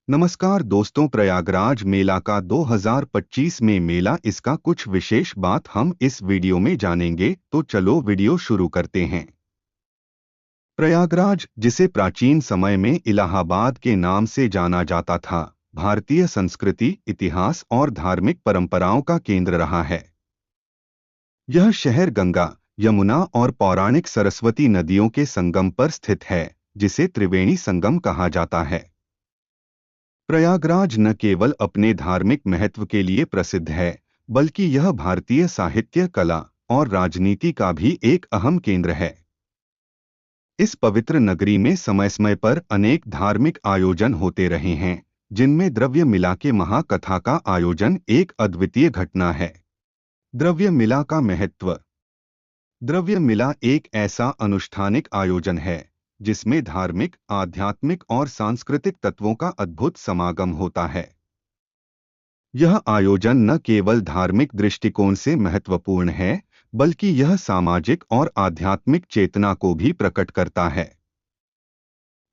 नमस्कार दोस्तों, प्रयागराज मेला का 2025 में मेला इसका कुछ विशेष बात हम इस वीडियो में जानेंगे। तो चलो वीडियो शुरू करते हैं। प्रयागराज, जिसे प्राचीन समय में इलाहाबाद के नाम से जाना जाता था, भारतीय संस्कृति, इतिहास और धार्मिक परंपराओं का केंद्र रहा है। यह शहर गंगा, यमुना और पौराणिक सरस्वती नदियों के संगम पर स्थित है, जिसे त्रिवेणी संगम कहा जाता है। प्रयागराज न केवल अपने धार्मिक महत्व के लिए प्रसिद्ध है, बल्कि यह भारतीय साहित्य, कला और राजनीति का भी एक अहम केंद्र है। इस पवित्र नगरी में समय समय पर अनेक धार्मिक आयोजन होते रहे हैं, जिनमें द्रव्य मिला के महाकथा का आयोजन एक अद्वितीय घटना है। द्रव्य मिला का महत्व। द्रव्य मिला एक ऐसा अनुष्ठानिक आयोजन है जिसमें धार्मिक, आध्यात्मिक और सांस्कृतिक तत्वों का अद्भुत समागम होता है। यह आयोजन न केवल धार्मिक दृष्टिकोण से महत्वपूर्ण है, बल्कि यह सामाजिक और आध्यात्मिक चेतना को भी प्रकट करता है।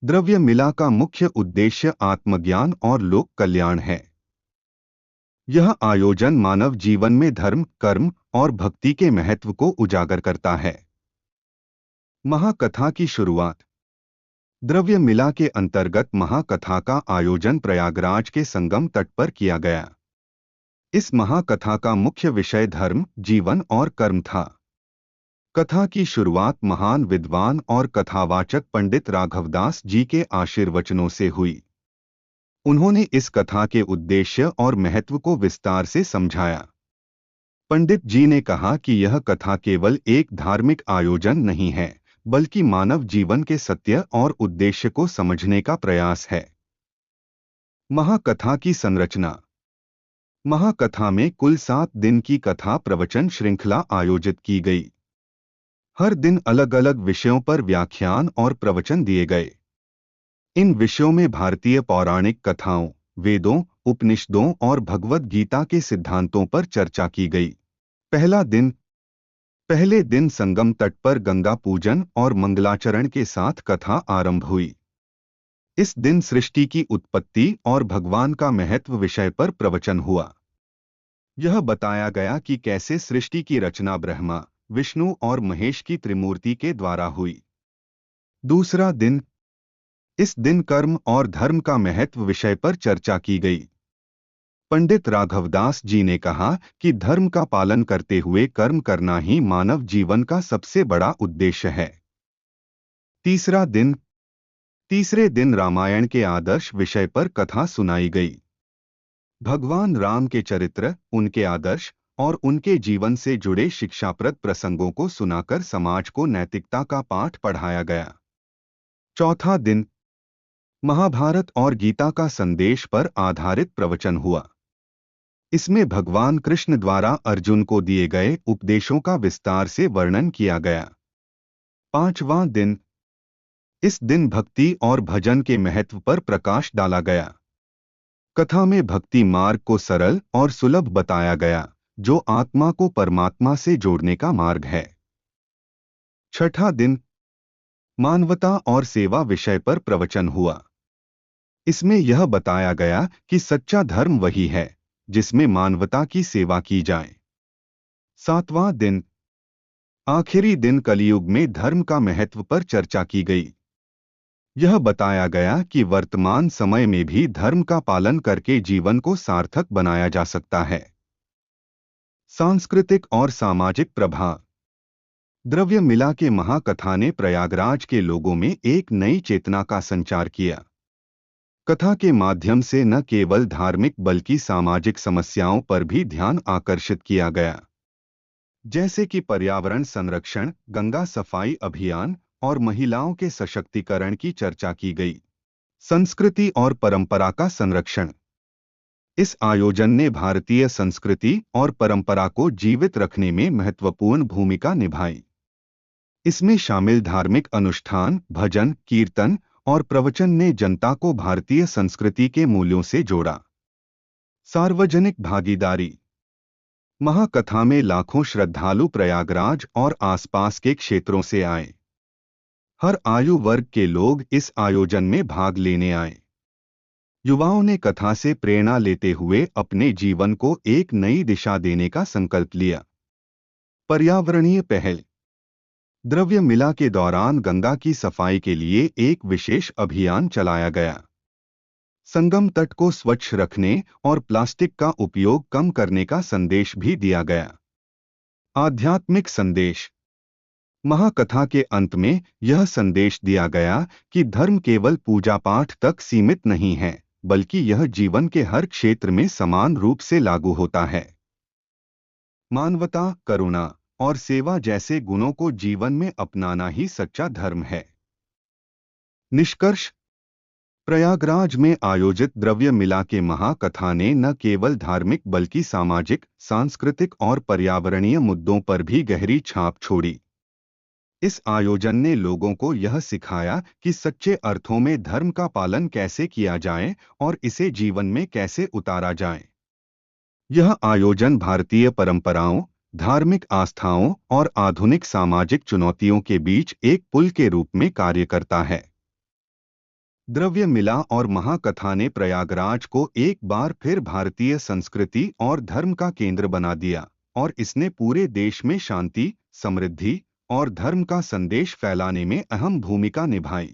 द्रव्य मिला का मुख्य उद्देश्य आत्मज्ञान और लोक कल्याण है। यह आयोजन मानव जीवन में धर्म, कर्म और भक्ति के महत्व को उजागर करता है। महाकथा की शुरुआत। द्रव्य मिला के अंतर्गत महाकथा का आयोजन प्रयागराज के संगम तट पर किया गया। इस महाकथा का मुख्य विषय धर्म, जीवन और कर्म था। कथा की शुरुआत महान विद्वान और कथावाचक पंडित राघवदास जी के आशीर्वचनों से हुई। उन्होंने इस कथा के उद्देश्य और महत्व को विस्तार से समझाया। पंडित जी ने कहा कि यह कथा केवल एक धार्मिक आयोजन नहीं है, बल्कि मानव जीवन के सत्य और उद्देश्य को समझने का प्रयास है। महाकथा की संरचना। महाकथा में कुल 7 दिन की कथा प्रवचन श्रृंखला आयोजित की गई। हर दिन अलग अलग विषयों पर व्याख्यान और प्रवचन दिए गए। इन विषयों में भारतीय पौराणिक कथाओं, वेदों, उपनिषदों और भगवद गीता के सिद्धांतों पर चर्चा की गई। पहला दिन। पहले दिन संगम तट पर गंगा पूजन और मंगलाचरण के साथ कथा आरंभ हुई। इस दिन सृष्टि की उत्पत्ति और भगवान का महत्व विषय पर प्रवचन हुआ। यह बताया गया कि कैसे सृष्टि की रचना ब्रह्मा, विष्णु और महेश की त्रिमूर्ति के द्वारा हुई। दूसरा दिन। इस दिन कर्म और धर्म का महत्व विषय पर चर्चा की गई। पंडित राघवदास जी ने कहा कि धर्म का पालन करते हुए कर्म करना ही मानव जीवन का सबसे बड़ा उद्देश्य है। तीसरा दिन। तीसरे दिन रामायण के आदर्श विषय पर कथा सुनाई गई। भगवान राम के चरित्र, उनके आदर्श और उनके जीवन से जुड़े शिक्षाप्रद प्रसंगों को सुनाकर समाज को नैतिकता का पाठ पढ़ाया गया। चौथा दिन। महाभारत और गीता का संदेश पर आधारित प्रवचन हुआ। इसमें भगवान कृष्ण द्वारा अर्जुन को दिए गए उपदेशों का विस्तार से वर्णन किया गया। पांचवां दिन। इस दिन भक्ति और भजन के महत्व पर प्रकाश डाला गया। कथा में भक्ति मार्ग को सरल और सुलभ बताया गया, जो आत्मा को परमात्मा से जोड़ने का मार्ग है। छठा दिन। मानवता और सेवा विषय पर प्रवचन हुआ। इसमें यह बताया गया कि सच्चा धर्म वही है जिसमें मानवता की सेवा की जाए। सातवां दिन। आखिरी दिन कलियुग में धर्म का महत्व पर चर्चा की गई। यह बताया गया कि वर्तमान समय में भी धर्म का पालन करके जीवन को सार्थक बनाया जा सकता है। सांस्कृतिक और सामाजिक प्रभाव। द्रव्य मिला के महाकथा ने प्रयागराज के लोगों में एक नई चेतना का संचार किया। कथा के माध्यम से न केवल धार्मिक बल्कि सामाजिक समस्याओं पर भी ध्यान आकर्षित किया गया, जैसे कि पर्यावरण संरक्षण, गंगा सफाई अभियान और महिलाओं के सशक्तिकरण की चर्चा की गई। संस्कृति और परंपरा का संरक्षण। इस आयोजन ने भारतीय संस्कृति और परंपरा को जीवित रखने में महत्वपूर्ण भूमिका निभाई। इसमें शामिल धार्मिक अनुष्ठान, भजन, कीर्तन और प्रवचन ने जनता को भारतीय संस्कृति के मूल्यों से जोड़ा। सार्वजनिक भागीदारी। महाकथा में लाखों श्रद्धालु प्रयागराज और आसपास के क्षेत्रों से आए। हर आयु वर्ग के लोग इस आयोजन में भाग लेने आए। युवाओं ने कथा से प्रेरणा लेते हुए अपने जीवन को एक नई दिशा देने का संकल्प लिया। पर्यावरणीय पहल। द्रव्य मिला के दौरान गंगा की सफाई के लिए एक विशेष अभियान चलाया गया। संगम तट को स्वच्छ रखने और प्लास्टिक का उपयोग कम करने का संदेश भी दिया गया। आध्यात्मिक संदेश। महाकथा के अंत में यह संदेश दिया गया कि धर्म केवल पूजा पाठ तक सीमित नहीं है, बल्कि यह जीवन के हर क्षेत्र में समान रूप से लागू होता है। मानवता, करुणा और सेवा जैसे गुणों को जीवन में अपनाना ही सच्चा धर्म है। निष्कर्ष। प्रयागराज में आयोजित द्रव्य मिला के महाकथा ने न केवल धार्मिक बल्कि सामाजिक, सांस्कृतिक और पर्यावरणीय मुद्दों पर भी गहरी छाप छोड़ी। इस आयोजन ने लोगों को यह सिखाया कि सच्चे अर्थों में धर्म का पालन कैसे किया जाए और इसे जीवन में कैसे उतारा जाए। यह आयोजन भारतीय परंपराओं, धार्मिक आस्थाओं और आधुनिक सामाजिक चुनौतियों के बीच एक पुल के रूप में कार्य करता है। द्रव्य मिला और महाकथा ने प्रयागराज को एक बार फिर भारतीय संस्कृति और धर्म का केंद्र बना दिया, और इसने पूरे देश में शांति, समृद्धि और धर्म का संदेश फैलाने में अहम भूमिका निभाई।